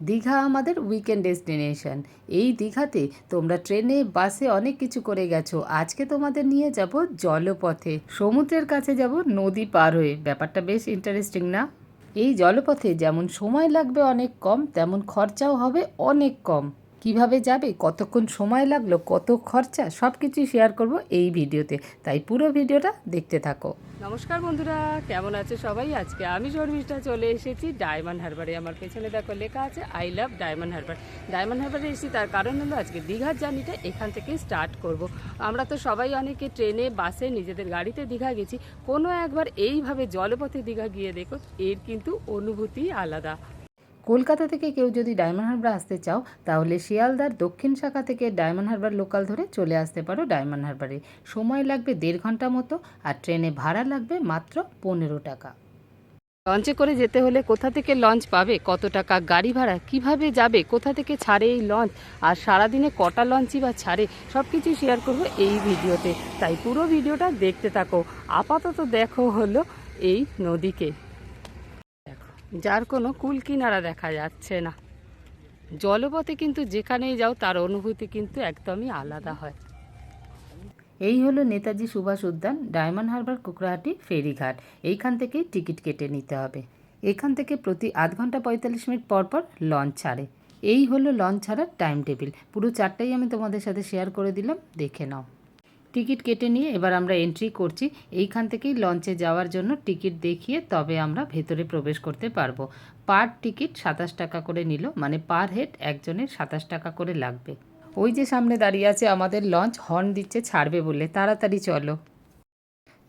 দীঘা আমাদের weekend destination. এই দীঘাতে তোমরা ট্রেনে বাসে অনেক কিছু করে গেছো, আজকে তোমাদের নিয়ে যাব জলপথে। সমুদ্রের কাছে যাব নদী পার হয়ে। ব্যাপারটা বেশ ইন্টারেস্টিং না? এই জলপথে যেমন সময় লাগবে অনেক কম, তেমন খরচাও হবে অনেক কম। কিভাবে যাবে, কতক্ষণ সময় লাগলো, কত খরচা, সব কিছুই শেয়ার করব এই ভিডিওতে, তাই পুরো ভিডিওটা দেখতে থাকো। নমস্কার বন্ধুরা, কেমন আছে সবাই? আজকে আমি শর্মিষ্ঠা চলে এসেছি ডায়মন্ড হারবারে। আমার পেছনে দেখো লেখা আছে আই লাভ ডায়মন্ড হারবার। ডায়মন্ড হারবারে এসেছি তার কারণ হলো আজকে দীঘার জার্নিটা এখান থেকেই স্টার্ট করব। আমরা তো সবাই অনেকে ট্রেনে, বাসে, নিজেদের গাড়িতে দীঘা গেছি, কোনো একবার এইভাবে জলপথে দীঘা গিয়ে দেখো, এর কিন্তু অনুভূতি আলাদা। কলকাতা থেকে কেউ যদি ডায়মন্ড হারবার আসতে চাও, তাহলে শিয়ালদার দক্ষিণ শাখা থেকে ডায়মন্ড হারবার লোকাল ধরে চলে আসতে পারো ডায়মন্ড হারবারে। সময় লাগবে 1.5 ঘন্টা মতো, আর ট্রেনে ভাড়া লাগবে মাত্র 15 টাকা। লঞ্চে করে যেতে হলে কোথা থেকে লঞ্চ পাবে, কত টাকা গাড়ি ভাড়া, কিভাবে যাবে, কোথা থেকে ছাড়ে এই লঞ্চ, আর সারাদিনে কটা লঞ্চই বা ছাড়ে, সব কিছু শেয়ার করবো এই ভিডিওতে, তাই পুরো ভিডিওটা দেখতে থাকো। আপাতত দেখো হলো এই নদীকে, যার কোনো কুল কিনারা দেখা যাচ্ছে না। জলপথে কিন্তু যেখানেই যাও তার অনুভূতি কিন্তু একদমই আলাদা হয়। এই হলো নেতাজি সুভাষ উদ্যান, ডায়মন্ড হারবার কুকড়াহাটি ফেরিঘাট। এইখান থেকেই টিকিট কেটে নিতে হবে। এখান থেকে প্রতি আধ ঘন্টা 45 মিনিট পর পর লঞ্চ ছাড়ে। এই হলো লঞ্চ ছাড়ার টাইম টেবিল, পুরো চারটাই আমি তোমাদের সাথে শেয়ার করে দিলাম, দেখে নাও। টিকিট কেটে নিয়ে এবার আমরা এন্ট্রি করছি। এইখান থেকেই লঞ্চে যাওয়ার জন্য টিকিট দেখিয়ে তবে আমরা ভেতরে প্রবেশ করতে পারবো। পার টিকিট 27 টাকা করে নিল, মানে পার হেড একজনের 27 টাকা করে লাগবে। ওই যে সামনে দাঁড়িয়ে আছে আমাদের লঞ্চ, হর্ন দিচ্ছে ছাড়বে বলে, তাড়াতাড়ি চলো।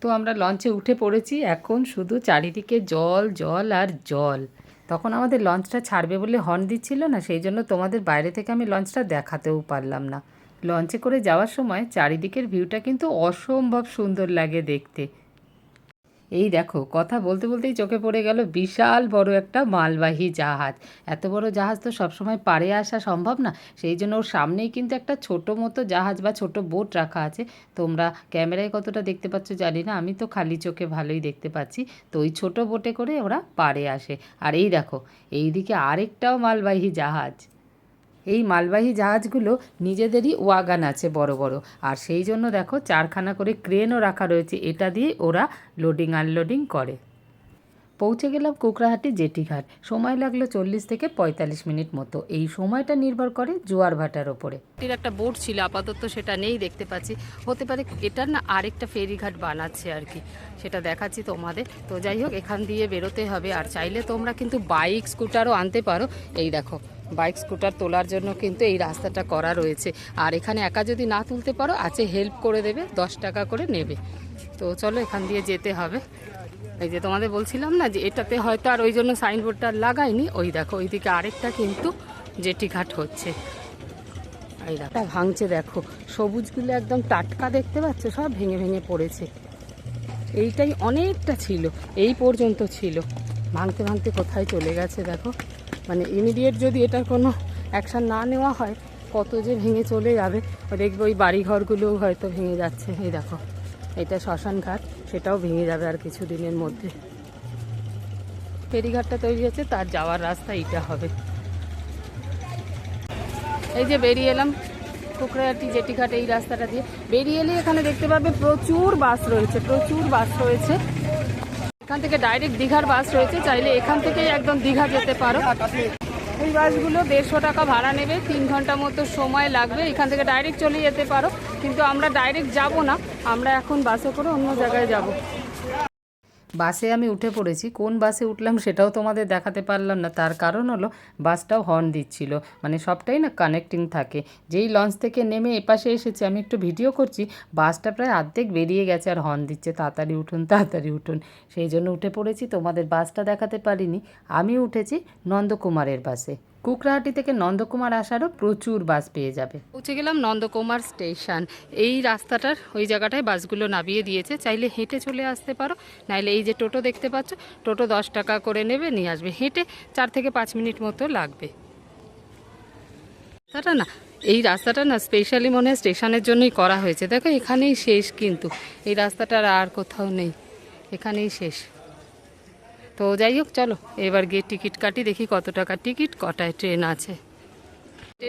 তো আমরা লঞ্চে উঠে পড়েছি, এখন শুধু চারিদিকে জল জল আর জল। তখন আমাদের লঞ্চটা ছাড়বে বলে হর্ন দিচ্ছিল না, সেই জন্য তোমাদের বাইরে থেকে আমি লঞ্চটা দেখাতেও পারলাম না। লঞ্চে করে যাওয়ার সময় চারিদিকের ভিউটা কিন্তু অসম্ভব সুন্দর লাগে দেখতে। এই দেখো, কথা বলতে বলতেই চোখে পড়ে গেল বিশাল বড় একটা মালবাহী জাহাজ। এত বড় জাহাজ তো সবসময় পাড়ে আসা সম্ভব না, সেই জন্য ওর সামনেই কিন্তু একটা ছোট মতো জাহাজ বা ছোট বোট রাখা আছে। তোমরা ক্যামেরায় কতটা দেখতে পাচ্ছ জানি না, আমি তো খালি চোখে ভালোই দেখতে পাচ্ছি। তো ওই ছোট বোটে করে ওরা পাড়ে আসে। আর এই দেখো, এইদিকে আরেকটাও মালবাহী জাহাজ। এই মালবাহী জাহাজগুলো নিজেদেরই ওয়াগান আছে বড় বড়, আর সেই জন্য দেখো 4খানা করে ক্রেনও রাখা রয়েছে, এটা দিয়ে ওরা লোডিং আনলোডিং করে। পৌঁছে গেলাম কুকড়াহাটি জেটিঘাট। সময় লাগলো 40 থেকে 45 মিনিট মতো। এই সময়টা নির্ভর করে জোয়ার ভাটার ওপরে। এর একটা বোট ছিল, আপাতত সেটা নেই দেখতে পাচ্ছি। হতে পারে এটার না আরেকটা ফেরিঘাট বানাচ্ছে আর কি, সেটা দেখাচ্ছি তোমাদের। তো যাই হোক, এখান দিয়ে বেরোতে হবে। আর চাইলে তোমরা কিন্তু বাইক স্কুটারও আনতে পারো। এই দেখো, বাইক স্কুটার তোলার জন্য কিন্তু এই রাস্তাটা করা রয়েছে। আর এখানে একা যদি না তুলতে পারো, আছে হেল্প করে দেবে, 10 টাকা করে নেবে। তো চলো, এখান দিয়ে যেতে হবে। এই যে তোমাদের বলছিলাম না যে এটাতে হয়তো আর ওই জন্য সাইনবোর্ডটা লাগায়নি। ওই দেখো, ওইদিকে আরেকটা কিন্তু জেটিঘাট হচ্ছে। এই দেখো ভাঙছে, দেখো সবুজগুলো একদম টাটকা দেখতে পাচ্ছ, সব ভেঙে ভেঙে পড়েছে। এইটাই অনেকটা ছিল, এই পর্যন্ত ছিল, ভাঙতে ভাঙতে কোথায় চলে গেছে দেখো। মানে ইমিডিয়েট যদি এটার কোনো অ্যাকশান না নেওয়া হয়, কত যে ভেঙে চলে যাবে। দেখবে ওই বাড়িঘরগুলোও হয়তো ভেঙে যাচ্ছে। এই দেখো, এটা শ্মশান ঘাট, সেটাও ভেঙে যাবে আর কিছু দিনের মধ্যে। ফেরিঘাটটা তৈরি হচ্ছে, তার যাওয়ার রাস্তা এইটা হবে। এই যে বেরিয়ে এলাম কুকড়াহাটি জেটিঘাট, এই রাস্তাটা দিয়ে বেরিয়ে এলে এখানে দেখতে পাবে প্রচুর বাস রয়েছে, প্রচুর বাস রয়েছে। এখান থেকে ডাইরেক্ট দীঘার বাস রয়েছে, চাইলে এখান থেকেই একদম দীঘা যেতে পারো। এই বাসগুলো 150 টাকা ভাড়া নেবে, 3 ঘন্টা মতো সময় লাগবে। এখান থেকে ডাইরেক্ট চলে যেতে পারো, কিন্তু আমরা ডাইরেক্ট যাব না, আমরা এখন বাসে করে অন্য জায়গায় যাব। বাসে আমি উঠে পড়েছি, কোন বাসে উঠলাম সেটাও তোমাদের দেখাতে পারলাম না, তার কারণ হলো বাসটাও হর্ন দিচ্ছিল। মানে সবটাই না কানেক্টিং থাকে। যেই লঞ্চ থেকে নেমে এপাশে এসেছি, আমি একটু ভিডিও করছি, বাসটা প্রায় অর্ধেক বেরিয়ে গেছে আর হর্ন দিচ্ছে, তাড়াতাড়ি উঠুন তাড়াতাড়ি উঠুন। সেই জন্য উঠে পড়েছি, তোমাদের বাসটা দেখাতে পারিনি। আমি উঠেছি নন্দকুমারের বাসে। কুকড়াহাটি থেকে নন্দকুমার আসারও প্রচুর বাস পেয়ে যাবে। পৌঁছে গেলাম নন্দকুমার স্টেশন। এই রাস্তাটার ওই জায়গাটায় বাসগুলো নামিয়ে দিয়েছে, চাইলে হেঁটে চলে আসতে পারো, নাইলে এই যে টোটো দেখতে পাচ্ছ, টোটো 10 টাকা করে নেবে, নিয়ে আসবে। হেঁটে 4 থেকে 5 মিনিট মতো লাগবে। রাস্তাটা না, এই রাস্তাটা না স্পেশালি মনে হয় স্টেশনের জন্যই করা হয়েছে। দেখো এখানেই শেষ, কিন্তু এই রাস্তাটার আর কোথাও নেই, এখানেই শেষ। তো যাই হোক, চলো এবার গিয়ে টিকিট কাটি, দেখি কত টাকা টিকিট, কটায় ট্রেন আছে।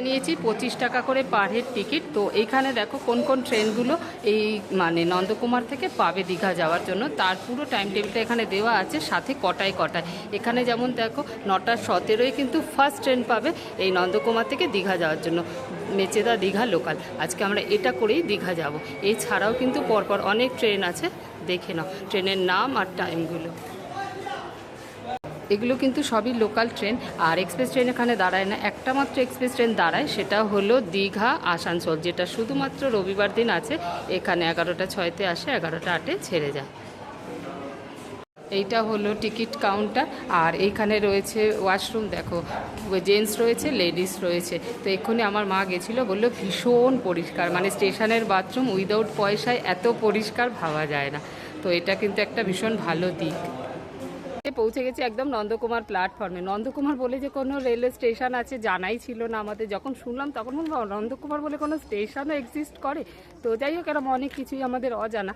নিয়েছি 25 টাকা করে পার হেড টিকিট। তো এইখানে দেখো কোন কোন ট্রেনগুলো এই মানে নন্দকুমার থেকে পাবে দীঘা যাওয়ার জন্য, তার পুরো টাইম টেবিলটা এখানে দেওয়া আছে, সাথে কটায় কটায়। এখানে যেমন দেখো 9:17 কিন্তু ফার্স্ট ট্রেন পাবে এই নন্দকুমার থেকে দীঘা যাওয়ার জন্য, মেচেদা দীঘা লোকাল। আজকে আমরা এটা করেই দীঘা যাব। এছাড়াও কিন্তু পরপর অনেক ট্রেন আছে, দেখে নাও ট্রেনের নাম আর টাইমগুলো। এগুলো কিন্তু সবই লোকাল ট্রেন, আর এক্সপ্রেস ট্রেন এখানে দাঁড়ায় না। একটা মাত্র এক্সপ্রেস ট্রেন দাঁড়ায়, সেটা হলো দীঘা আসানসোল, যেটা শুধুমাত্র রবিবার দিন আছে। এখানে 11:06-তে আসে, 11:08-এ ছেড়ে যায়। এইটা হলো টিকিট কাউন্টার, আর এইখানে রয়েছে ওয়াশরুম। দেখো জেন্টস রয়েছে, লেডিস রয়েছে। তো এক্ষুনি আমার মা গেছিলো, বললো ভীষণ পরিষ্কার, মানে স্টেশনের বাথরুম উইদাউট পয়সায় এত পরিষ্কার ভাবা যায় না। তো এটা কিন্তু একটা ভীষণ ভালো দিক। পৌঁছে গেছি একদম নন্দকুমার প্ল্যাটফর্মে। নন্দকুমার বলে যে কোনো রেলওয়ে স্টেশন আছে জানাই ছিল না আমাদের। যখন শুনলাম তখন বলবো নন্দকুমার বলে কোনো স্টেশনও এক্সিস্ট করে। তো যাই হোক, এরকম অনেক কিছুই আমাদের অজানা।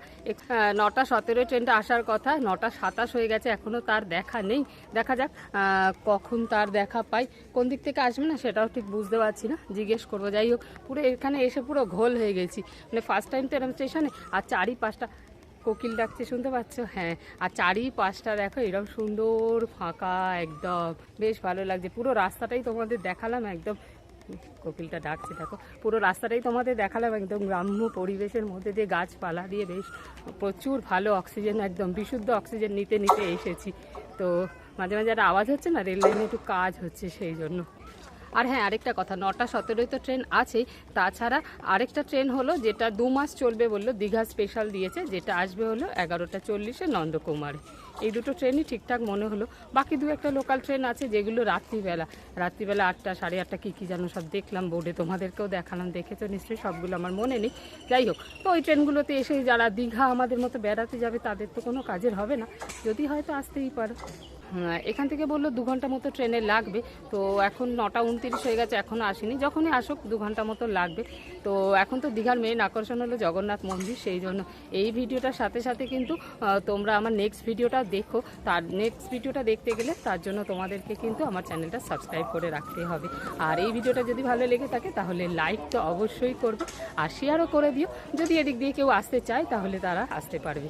9:17 ট্রেনটা আসার কথা, 9:27 হয়ে গেছে, এখনও তার দেখা নেই। দেখা যাক কখন তার দেখা পাই। কোন দিক থেকে আসবে না সেটাও ঠিক বুঝতে পারছি না, জিজ্ঞেস করবো। যাই হোক, পুরো এখানে এসে পুরো ঘোল হয়ে গেছি, মানে ফার্স্ট টাইম তো এরকম স্টেশনে। আর 4-5টা কোকিল ডাকছে, শুনতে পাচ্ছ? হ্যাঁ। আর 4-5টা দেখো এরকম সুন্দর ফাঁকা, একদম বেশ ভালো লাগছে। পুরো রাস্তাটাই তোমাদের দেখালাম, একদম কোকিলটা ডাকছে দেখো, পুরো রাস্তাটাই তোমাদের দেখালাম একদম গ্রাম্য পরিবেশের মধ্যে দিয়ে, গাছপালা দিয়ে বেশ প্রচুর ভালো অক্সিজেন, একদম বিশুদ্ধ অক্সিজেন নিতে নিতে এসেছি। তো মাঝে মাঝে একটা আওয়াজ হচ্ছে না, রেল লাইনে একটু কাজ হচ্ছে সেই জন্য। আর হ্যাঁ, আরেকটা কথা, 9:17 তো ট্রেন আছেই, তাছাড়া আরেকটা ট্রেন হলো যেটা 2 মাস চলবে বললো, দীঘা স্পেশাল দিয়েছে, যেটা আসবে হলো 11:40-এ নন্দকুমারে। এই দুটো ট্রেনই ঠিকঠাক মনে হলো। বাকি 2-1টা লোকাল ট্রেন আছে যেগুলো রাত্রিবেলা 8টা 8:30 কী যেন সব দেখলাম বোর্ডে, তোমাদেরকেও দেখালাম, দেখেছো নিশ্চয়ই, সবগুলো আমার মনে নেই। যাই হোক, তো ওই ট্রেনগুলোতে এসে যারা দীঘা আমাদের মতো বেড়াতে যাবে তাদের তো কোনো কাজের হবে না, যদি হয়তো আসতেই পারো। এখান থেকে বললো 2 ঘন্টা মতো ট্রেনে লাগবে। তো এখন 9:29 হয়ে গেছে, এখনও আসেনি। যখনই আসুক 2 ঘন্টা মতো লাগবে। তো এখন তো দীঘার মেন আকর্ষণ হলো জগন্নাথ মন্দির, সেই জন্য এই ভিডিওটার সাথে সাথে কিন্তু তোমরা আমার নেক্সট ভিডিওটা দেখো। তার নেক্সট ভিডিওটা দেখতে গেলে তার জন্য তোমাদেরকে কিন্তু আমার চ্যানেলটা সাবস্ক্রাইব করে রাখতে হবে। আর এই ভিডিওটা যদি ভালো লেগে থাকে তাহলে লাইক তো অবশ্যই করবে, আর শেয়ারও করে দিও। যদি এদিক দিয়ে কেউ আসতে চায় তাহলে তারা আসতে পারবে।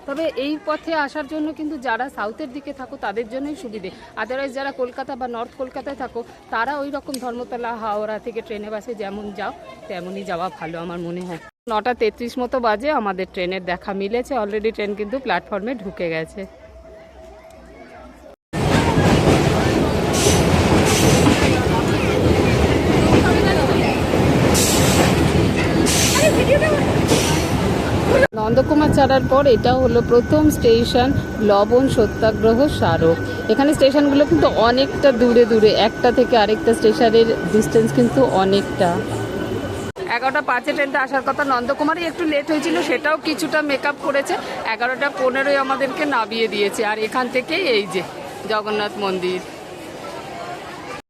তবে এই পথে আসার জন্য কিন্তু যারা সাউথের দিকে থাকো তাদের জন্যই সুবিধে। আদারওয়াইজ যারা কলকাতা বা নর্থ কলকাতায় থাকো তারা ওই রকম ধর্মতলা হাওড়া থেকে ট্রেনে বাসে যেমন যাও তেমনই যাওয়া ভালো আমার মনে হয়। 9:33 মতো বাজে, আমাদের ট্রেনের দেখা মিলেছে অলরেডি। ট্রেন কিন্তু প্ল্যাটফর্মে ঢুকে গেছে। নন্দকুমার ছাড়ার পর এটা হলো প্রথম স্টেশন লবণ সত্যাগ্রহ স্মারক। এখানে স্টেশনগুলো কিন্তু অনেকটা দূরে দূরে, একটা থেকে আরেকটা স্টেশনের ডিস্টেন্স কিন্তু অনেকটা। 11:05 ট্রেনটা আসার কথা, নন্দকুমারই একটু লেট হয়েছিল, সেটাও কিছুটা মেকআপ করেছে। 11:15 আমাদেরকে নামিয়ে দিয়েছে। আর এখান থেকেই এই যে জগন্নাথ মন্দির।